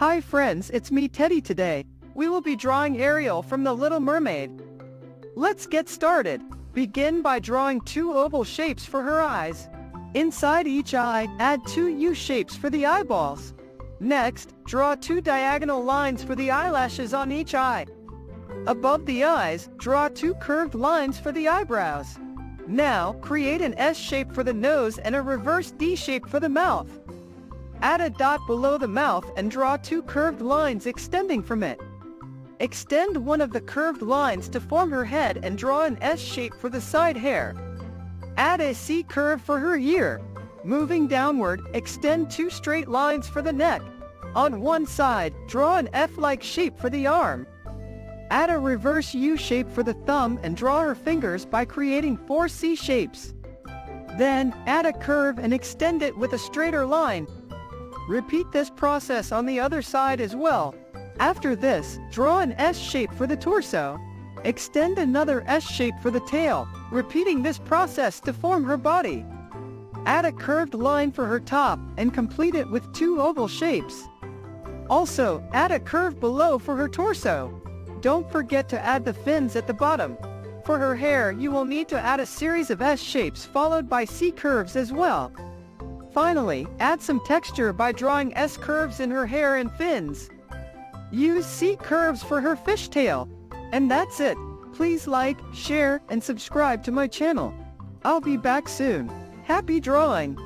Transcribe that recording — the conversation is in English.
Hi friends, it's me Teddy today. We will be drawing Ariel from The Little Mermaid. Let's get started. Begin by drawing 2 oval shapes for her eyes. Inside each eye, add 2 U shapes for the eyeballs. Next, draw 2 diagonal lines for the eyelashes on each eye. Above the eyes, draw 2 curved lines for the eyebrows. Now, create an S shape for the nose and a reverse D shape for the mouth. Add a dot below the mouth and draw 2 curved lines extending from it. Extend one of the curved lines to form her head and draw an S shape for the side hair. Add a C curve for her ear. Moving downward, extend 2 straight lines for the neck. On one side, draw an F-like shape for the arm. Add a reverse U shape for the thumb and draw her fingers by creating 4 C shapes. Then, add a curve and extend it with a straighter line. Repeat this process on the other side as well. After this, draw an S shape for the torso. Extend another S shape for the tail, repeating this process to form her body. Add a curved line for her top and complete it with 2 oval shapes. Also, add a curve below for her torso. Don't forget to add the fins at the bottom. For her hair, you will need to add a series of S shapes followed by C curves as well. Finally, add some texture by drawing S curves in her hair and fins. Use C curves for her fishtail. And that's it. Please like, share, and subscribe to my channel. I'll be back soon. Happy drawing!